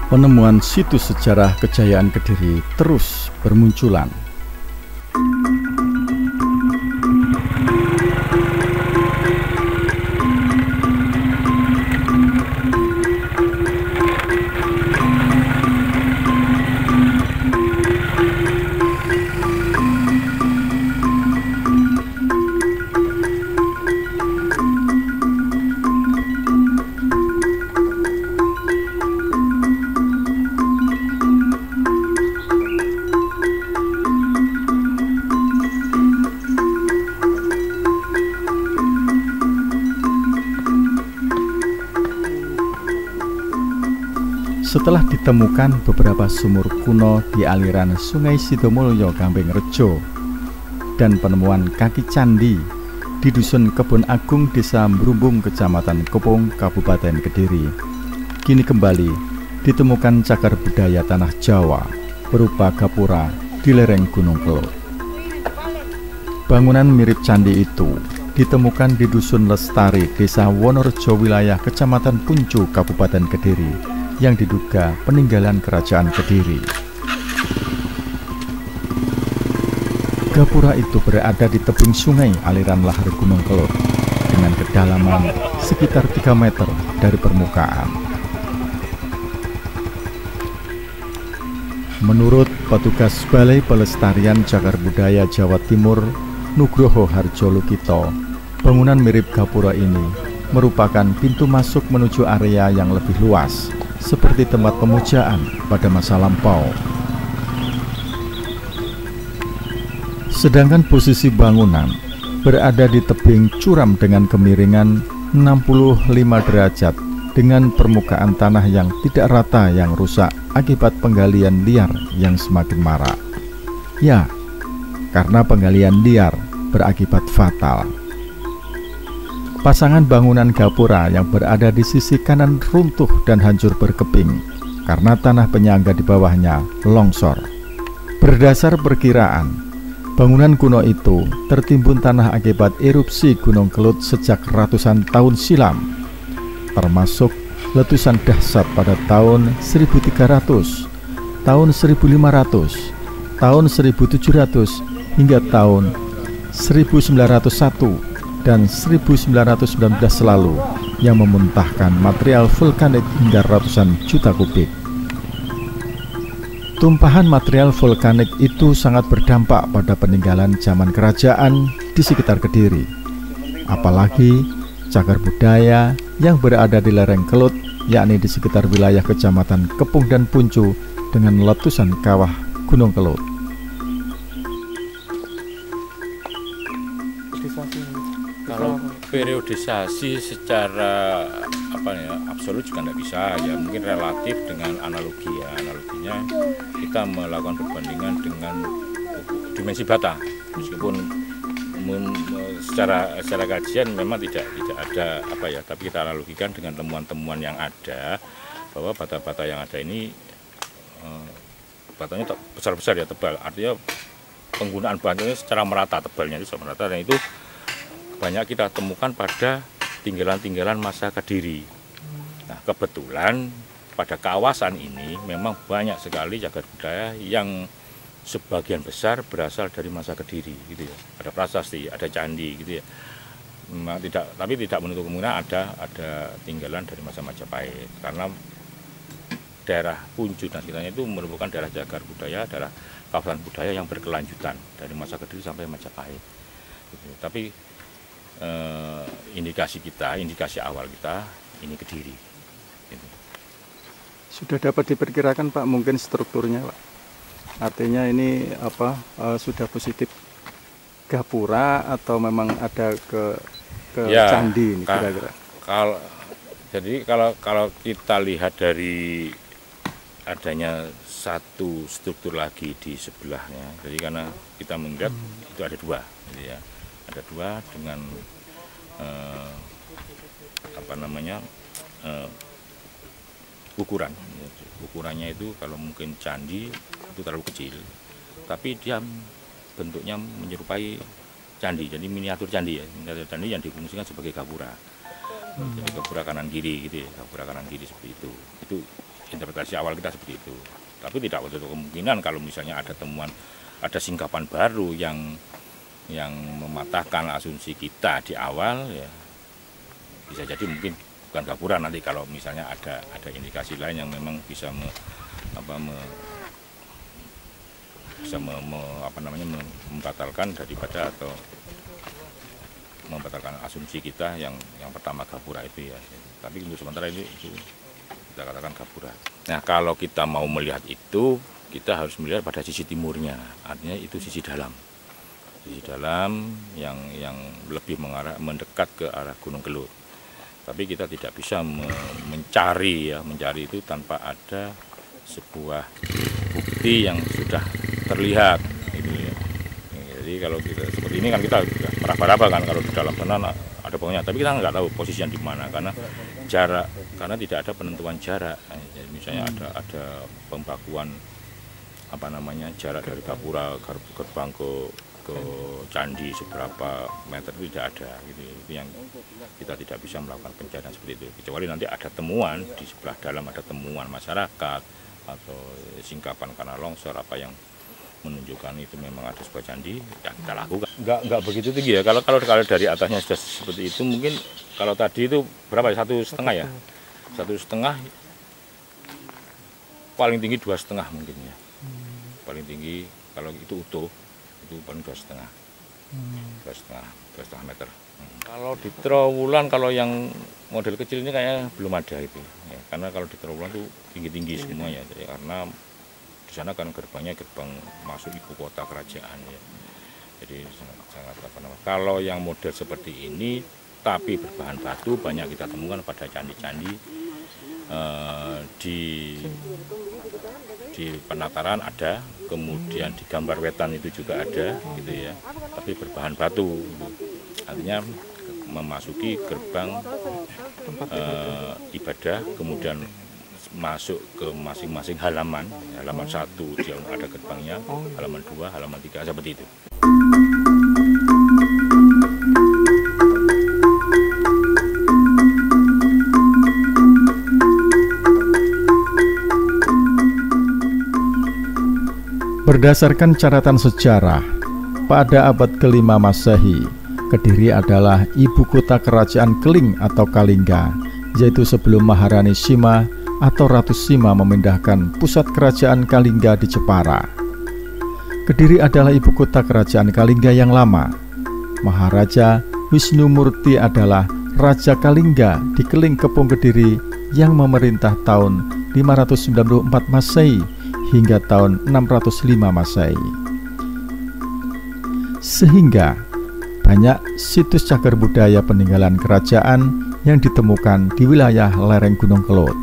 penemuan situs sejarah kejayaan Kediri terus bermunculan. Setelah ditemukan beberapa sumur kuno di aliran Sungai Sidomulyo Gambengrejo dan penemuan kaki candi di Dusun Kebon Agung, Desa Mrumbung, Kecamatan Kepung, Kabupaten Kediri, kini kembali ditemukan cagar budaya tanah Jawa berupa gapura di lereng Gunung Kelud. Bangunan mirip candi itu ditemukan di Dusun Lestari, Desa Wonorejo, wilayah Kecamatan Puncu, Kabupaten Kediri, yang diduga peninggalan Kerajaan Kediri. Gapura itu berada di tebing sungai aliran lahar Gunung Kelud dengan kedalaman sekitar 3 meter dari permukaan. Menurut petugas Balai Pelestarian Cagar Budaya Jawa Timur, Nugroho Harjo Lukito, bangunan mirip gapura ini merupakan pintu masuk menuju area yang lebih luas, seperti tempat pemujaan pada masa lampau. Sedangkan posisi bangunan berada di tebing curam dengan kemiringan 65 derajat dengan permukaan tanah yang tidak rata yang rusak akibat penggalian liar yang semakin marak. Ya, karena penggalian liar berakibat fatal. Pasangan bangunan gapura yang berada di sisi kanan runtuh dan hancur berkeping karena tanah penyangga di bawahnya longsor. Berdasar perkiraan, bangunan kuno itu tertimbun tanah akibat erupsi Gunung Kelud sejak ratusan tahun silam, termasuk letusan dahsyat pada tahun 1300, tahun 1500, tahun 1700 hingga tahun 1901 dan 1919 lalu yang memuntahkan material vulkanik hingga ratusan juta kubik. Tumpahan material vulkanik itu sangat berdampak pada peninggalan zaman kerajaan di sekitar Kediri, apalagi cagar budaya yang berada di lereng Kelud, yakni di sekitar wilayah Kecamatan Kepung dan Puncu dengan letusan kawah Gunung Kelud. Kalau periodisasi secara absolut juga tidak bisa, ya mungkin relatif dengan analogi ya. Analoginya kita melakukan perbandingan dengan dimensi bata, meskipun secara kajian memang tidak ada tapi kita analogikan dengan temuan-temuan yang ada bahwa bata-bata yang ada ini batanya besar-besar ya, tebal, artinya penggunaan bahannya secara merata, tebalnya itu secara merata, dan itu banyak kita temukan pada tinggalan-tinggalan masa Kediri. Nah, kebetulan pada kawasan ini memang banyak sekali cagar budaya yang sebagian besar berasal dari masa Kediri, gitu ya. Ada prasasti, ada candi, gitu ya. Memang tapi tidak menutup kemungkinan ada tinggalan dari masa Majapahit, karena daerah Puncu dan sekitarnya itu merupakan daerah cagar budaya, daerah kawasan budaya yang berkelanjutan dari masa Kediri sampai Majapahit. Gitu. Tapi indikasi awal kita ini Kediri. Gitu. Sudah dapat diperkirakan Pak mungkin strukturnya Pak? Artinya ini sudah positif gapura atau memang ada ke ya, candi ini kira-kira? Kalau kita lihat dari adanya satu struktur lagi di sebelahnya, jadi karena kita melihat itu ada dua, gitu ya. Ada dua dengan ukurannya itu kalau mungkin candi itu terlalu kecil, tapi dia bentuknya menyerupai candi, jadi miniatur candi ya, miniatur candi yang difungsikan sebagai gapura. Jadi gapura kanan kiri gitu ya, gapura kanan kiri seperti itu interpretasi awal kita seperti itu. Tapi tidak ada kemungkinan kalau misalnya ada temuan, ada singkapan baru yang mematahkan asumsi kita di awal, ya bisa jadi mungkin bukan gapura nanti kalau misalnya ada indikasi lain yang memang bisa membatalkan daripada atau membatalkan asumsi kita yang pertama gapura itu ya. Tapi untuk sementara ini kita katakan gapura. Nah, kalau kita mau melihat itu, kita harus melihat pada sisi timurnya, artinya itu sisi dalam yang lebih mendekat ke arah Gunung Kelut. Tapi kita tidak bisa mencari itu tanpa ada sebuah bukti yang sudah terlihat gitu ya. Jadi kalau kita seperti ini kan kita meraba-raba kan kalau di dalam sana ada pokoknya, tapi kita nggak tahu posisinya di mana karena jarak, karena tidak ada penentuan jarak. Jadi misalnya ada pembakuan jarak dari gapura gerbang ke candi seberapa meter, itu tidak ada gitu. Itu yang kita tidak bisa melakukan pencarian seperti itu, kecuali nanti ada temuan di sebelah dalam, ada temuan masyarakat atau singkapan karena longsor apa yang menunjukkan itu memang ada sebuah candi, ya kita lakukan. Enggak begitu tinggi ya. Kalau dari atasnya sudah seperti itu, mungkin kalau tadi itu berapa ya, 1,5 ya, 1,5, paling tinggi 2,5 mungkin ya, paling tinggi kalau itu utuh itu paling 2,5 meter. Kalau di Trowulan, kalau yang model kecil ini kayaknya belum ada itu ya, karena kalau di Trowulan itu tinggi semuanya, jadi karena di sana kan gerbangnya gerbang masuk ibu kota kerajaan ya, jadi sangat kalau yang model seperti ini tapi berbahan batu banyak kita temukan pada candi-candi di Penataran ada, kemudian di Gambar Wetan itu juga ada gitu ya, tapi berbahan batu gitu. Artinya memasuki gerbang ibadah, kemudian masuk ke masing-masing halaman 1 dia ada gerbangnya, halaman 2, halaman 3 seperti itu. Berdasarkan catatan sejarah, pada abad ke-5 Masehi, Kediri adalah ibu kota kerajaan Keling atau Kalingga, yaitu sebelum Maharani Sima atau Ratu Sima memindahkan pusat kerajaan Kalingga di Jepara. Kediri adalah ibu kota kerajaan Kalingga yang lama. Maharaja Wisnumurti adalah Raja Kalingga di Keling Kepung Kediri yang memerintah tahun 594 Masehi hingga tahun 605 Masehi. Sehingga banyak situs cagar budaya peninggalan kerajaan yang ditemukan di wilayah lereng Gunung Kelut.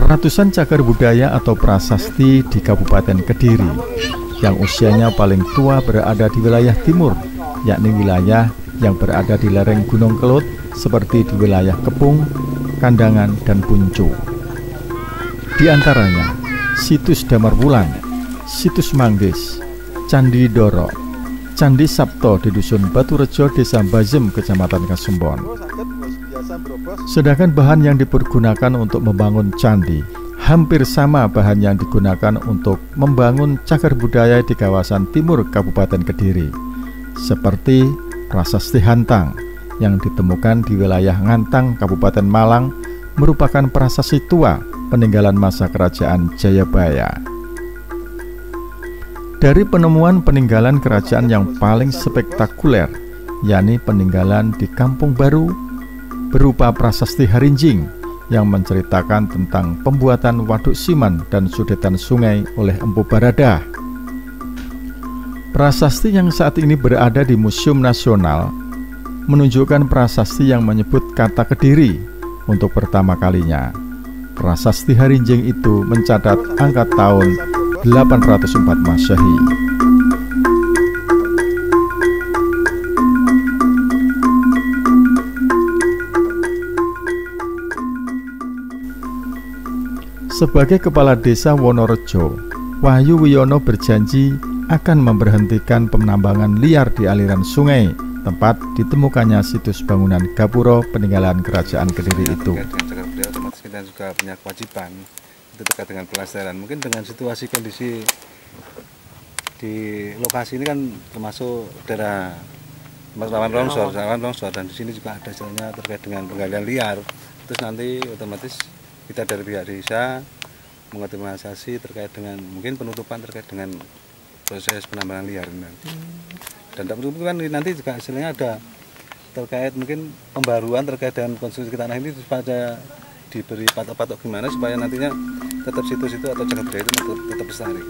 Ratusan cagar budaya atau prasasti di Kabupaten Kediri yang usianya paling tua berada di wilayah timur, yakni wilayah yang berada di lereng Gunung Kelut seperti di wilayah Kepung, Kandangan, dan Puncu. Di antaranya situs Damar Wulan, situs Manggis, Candi Doro, Candi Sabto di Dusun Baturejo, Desa Bazem, Kecamatan Kasumbon. Sedangkan bahan yang dipergunakan untuk membangun candi hampir sama bahan yang digunakan untuk membangun cagar budaya di kawasan timur Kabupaten Kediri, seperti prasasti Hantang yang ditemukan di wilayah Ngantang, Kabupaten Malang, merupakan prasasti tua peninggalan masa kerajaan Jayabaya. Dari penemuan peninggalan kerajaan yang paling spektakuler, yakni peninggalan di Kampung Baru, berupa prasasti Harinjing yang menceritakan tentang pembuatan waduk siman dan sudetan sungai oleh Empu Baradah. Prasasti yang saat ini berada di Museum Nasional menunjukkan prasasti yang menyebut kata Kediri untuk pertama kalinya. Prasasti Harinjing itu mencatat angka tahun 804 Masehi. Sebagai kepala desa Wonorejo, Wahyu Wiono berjanji akan memberhentikan penambangan liar di aliran sungai tempat ditemukannya situs bangunan gapura peninggalan kerajaan Kediri itu. kita juga punya kewajiban itu terkait dengan pelestarian. Mungkin dengan situasi kondisi di lokasi ini kan termasuk daerah rawan longsor, dan di sini juga ada istilahnya terkait dengan penggalian liar. Terus nanti otomatis kita dari pihak desa mengoptimalisasi terkait dengan mungkin penutupan terkait dengan proses penambangan liar nanti. Dan kan nanti juga istilahnya ada terkait mungkin pembaruan terkait dengan konstruksi tanah ini supaya diberi patok-patok gimana supaya nantinya tetap situ-situ atau jagat budaya itu tetap lestari.